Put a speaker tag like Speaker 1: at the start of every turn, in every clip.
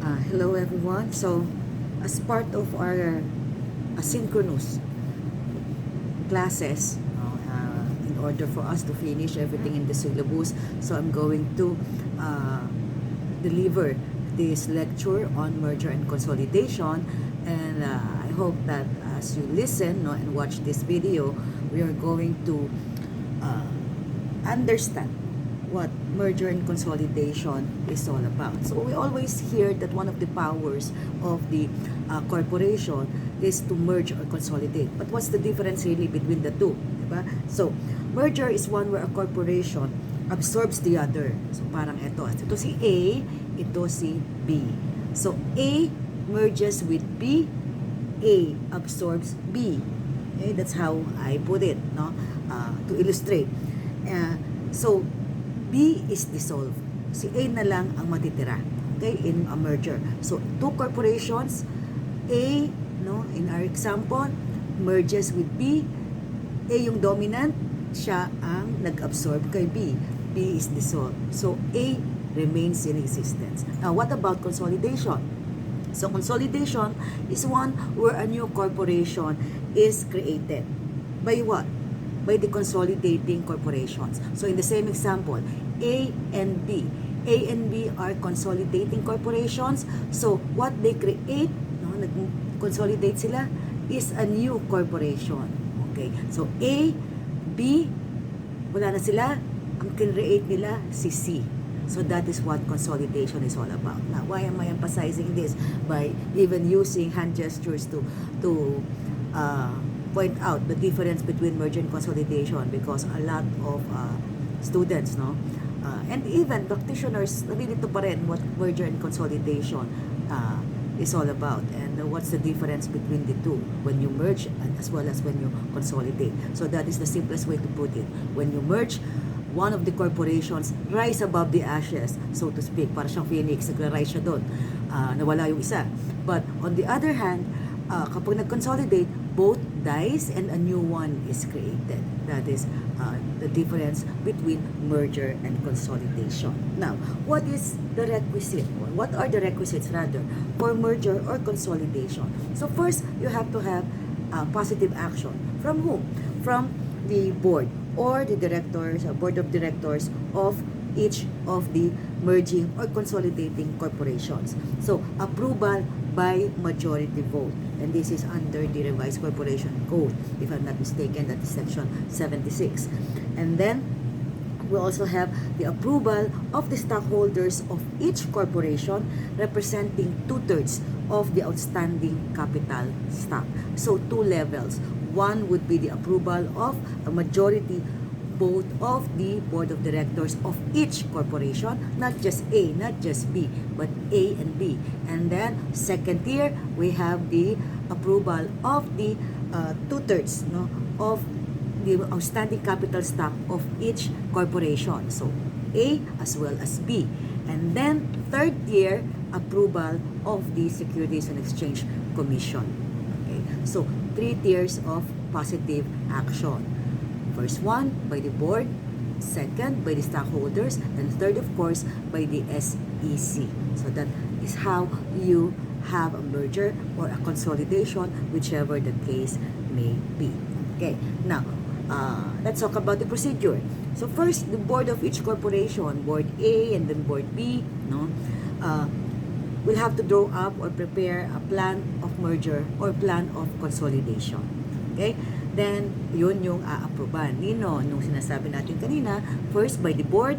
Speaker 1: Hello everyone. So, as part of our asynchronous classes, in order for us to finish everything in the syllabus, so I'm going to deliver this lecture on merger and consolidation. And I hope that as you listen, and watch this video, we are going to understand what merger and consolidation is all about. So we always hear that one of the powers of the corporation is to merge or consolidate. But what's the difference really between the two? Diba? So merger is one where a corporation absorbs the other. So parang ito si A, ito si B. So A merges with B, A absorbs B. Okay, that's how I put it, no? To illustrate. So B is dissolved. Si A na lang ang matitira. Okay, in a merger. So, two corporations, A, no, in our example, merges with B. A yung dominant, siya ang nag-absorb kay B. B is dissolved. So, A remains in existence. Now, what about consolidation? So, consolidation is one where a new corporation is created. By what? By the consolidating corporations. So in the same example, A and B. A and B are consolidating corporations. So what they create, no, nag-consolidate sila, is a new corporation. Okay? So A, B, wala na sila. Ang create nila, si C. So that is what consolidation is all about. Now, why am I emphasizing this? By even using hand gestures to point out the difference between merger and consolidation, because a lot of students, no, and even practitioners, nalilito pa rin what merger and consolidation is all about, and what's the difference between the two when you merge and as well as when you consolidate. So that is the simplest way to put it. When you merge, one of the corporations rise above the ashes, so to speak. Para siyang phoenix, nagra-rise siya doon. Nawala yung isa. But on the other hand, kapag nag-consolidate, both dies and a new one is created. That is the difference between merger and consolidation. Now, what is the requisite? Or what are the requisites rather for merger or consolidation? So first, you have to have positive action. From whom? From the board or the directors or board of directors of each of the merging or consolidating corporations. So, approval by majority vote. And this is under the Revised Corporation Code. If I'm not mistaken, that is Section 76. And then, we also have the approval of the stockholders of each corporation representing 2/3 of the outstanding capital stock. So, two levels. One would be the approval of a majority vote of the board of directors of each corporation, not just A, not just B, but A and B. And then, second tier, we have the approval of the 2/3, no, of the outstanding capital stock of each corporation. So, A as well as B. And then, third tier, approval of the Securities and Exchange Commission. Okay? So, three tiers of positive action. First one, by the board. Second, by the stockholders. And third, of course, by the SEC. So that is how you have a merger or a consolidation, whichever the case may be. Okay, now, let's talk about the procedure. So first, the board of each corporation, board A and then board B, no, will have to draw up or prepare a plan of merger or plan of consolidation. Okay? Then, yun yung a-approvean. Nino, nung sinasabi natin kanina, first by the board,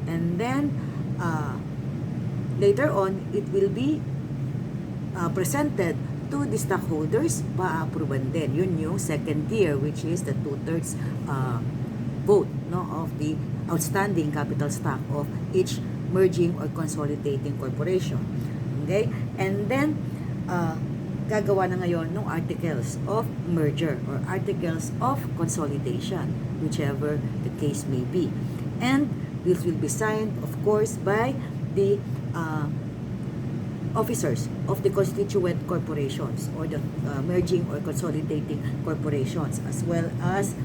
Speaker 1: and then, later on, it will be presented to the stockholders, pa-approvean din. Yun yung second tier, which is the 2/3 vote, no, of the outstanding capital stock of each merging or consolidating corporation. Okay? And then, gagawa na ngayon ng articles of merger or articles of consolidation, whichever the case may be. And this will be signed, of course, by the officers of the constituent corporations or the merging or consolidating corporations, as well as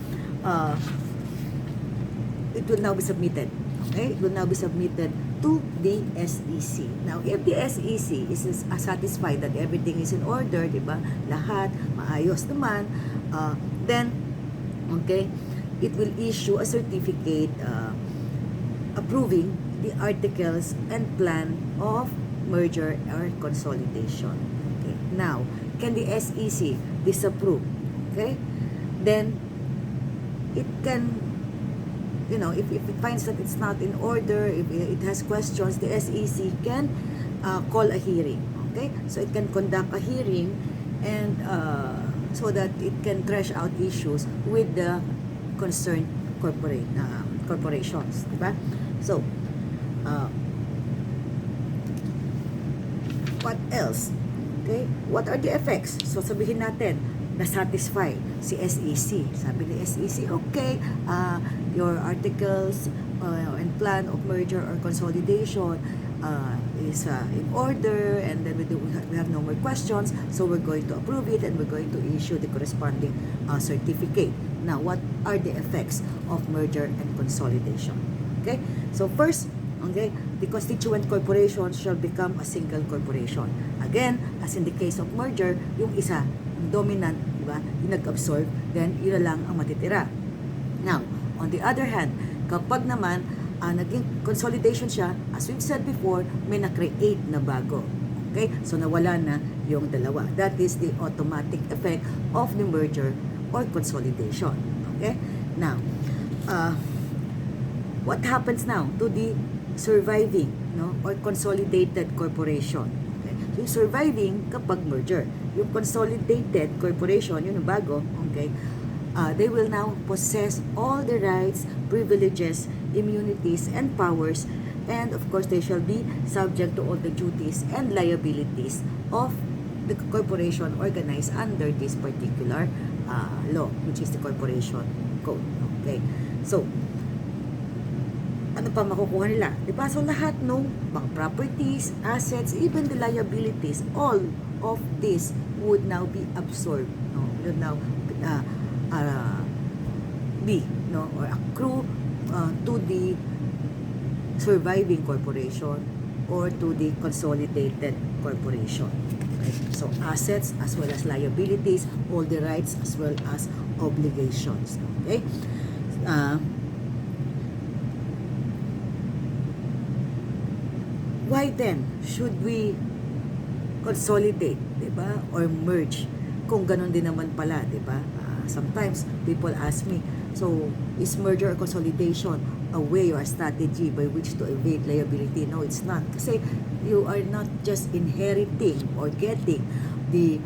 Speaker 1: it will now be submitted. Okay? It will now be submitted to the SEC. Now, if the SEC is satisfied that everything is in order, di ba? Lahat maayos naman, then, okay, it will issue a certificate approving the articles and plan of merger or consolidation. Okay. Now, can the SEC disapprove? Okay? Then, it can, if it finds that it's not in order, if it has questions, the SEC can call a hearing. Okay? So, it can conduct a hearing and so that it can thresh out issues with the concerned corporations. Diba? So, what else? Okay? What are the effects? So, sabihin natin, na-satisfy si SEC. Sabi ni SEC, okay, your articles and plan of merger or consolidation is in order, and then we have no more questions, so we're going to approve it and we're going to issue the corresponding certificate. Now, what are the effects of merger and consolidation? Okay? So, first, okay, the constituent corporation shall become a single corporation. Again, as in the case of merger, yung isa, yung dominant, di ba, yung nag-absorb, then yun na lang ang matitira. Now, on the other hand, kapag naman naging consolidation siya, as we've said before, may na-create na bago. Okay? So, nawala na yung dalawa. That is the automatic effect of the merger or consolidation. Okay? Now, what happens now to the surviving or consolidated corporation? Okay? So, yung surviving kapag merger. Yung consolidated corporation, yun yung bago, okay, they will now possess all the rights, privileges, immunities, and powers, and of course, they shall be subject to all the duties and liabilities of the corporation organized under this particular law, which is the Corporation Code. Okay? So, ano pa makukuha nila? Diba? So, lahat ng mga properties, assets, even the liabilities, all of this would now be absorbed, would now be, or accrue to the surviving corporation or to the consolidated corporation. Okay? So, assets as well as liabilities, all the rights as well as obligations. Okay? Why then should we consolidate, diba? Or merge? Kung ganun din naman pala, diba? Sometimes people ask me, so is merger or consolidation a way or a strategy by which to evade liability? No, it's not. Kasi you are not just inheriting or getting the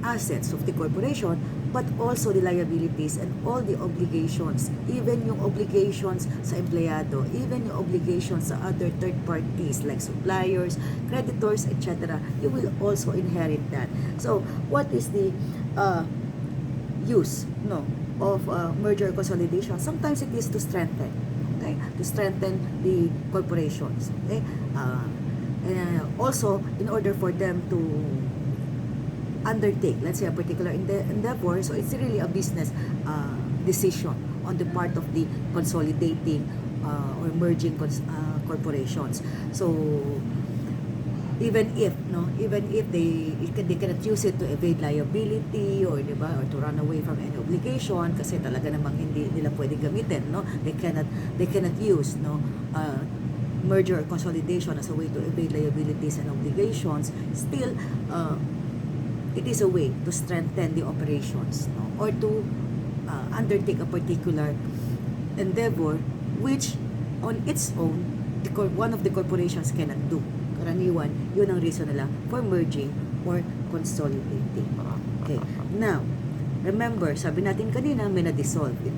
Speaker 1: assets of the corporation, but also the liabilities and all the obligations, even yung obligations sa empleyado, even yung obligations sa other third parties like suppliers, creditors, etc. You will also inherit that. So, what is the use of merger consolidation? Sometimes it is to strengthen, okay, to strengthen the corporations, okay, and also in order for them to undertake, let's say, a particular endeavor. So it's really a business decision on the part of the consolidating or merging corporations. So even if they cannot use it to evade liability or diba, or to run away from any obligation, kasi talaga namang hindi nila pwedeng gamitin, they cannot use merger or consolidation as a way to evade liabilities and obligations. Still, it is a way to strengthen the operations, or to undertake a particular endeavor which on its own one of the corporations cannot do. Karaniwan, yun ang reason nila for merging or consolidating. Okay. Now, remember, sabi natin kanina, may na-dissolve in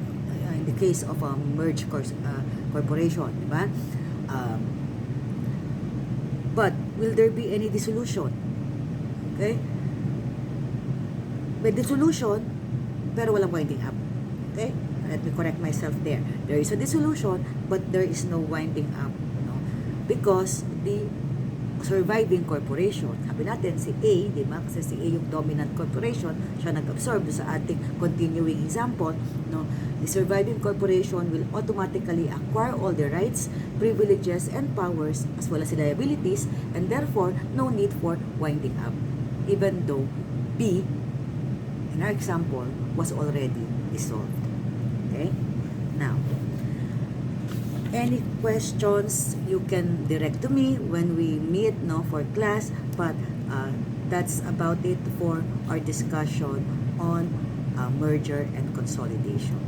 Speaker 1: the case of a merged corporation, di ba? But will there be any dissolution? Okay? May dissolution, pero walang winding up. Okay? Let me correct myself there. There is a dissolution, but there is no winding up. Because the surviving corporation. Sabi natin, si A, di ba? Kasi si A yung dominant corporation, siya nag-absorb sa ating continuing example, no? The surviving corporation will automatically acquire all the rights, privileges, and powers, as well as the liabilities, and therefore, no need for winding up. Even though B, in our example, was already dissolved. Okay? Now, any questions you can direct to me when we meet, no, for class, but that's about it for our discussion on merger and consolidation.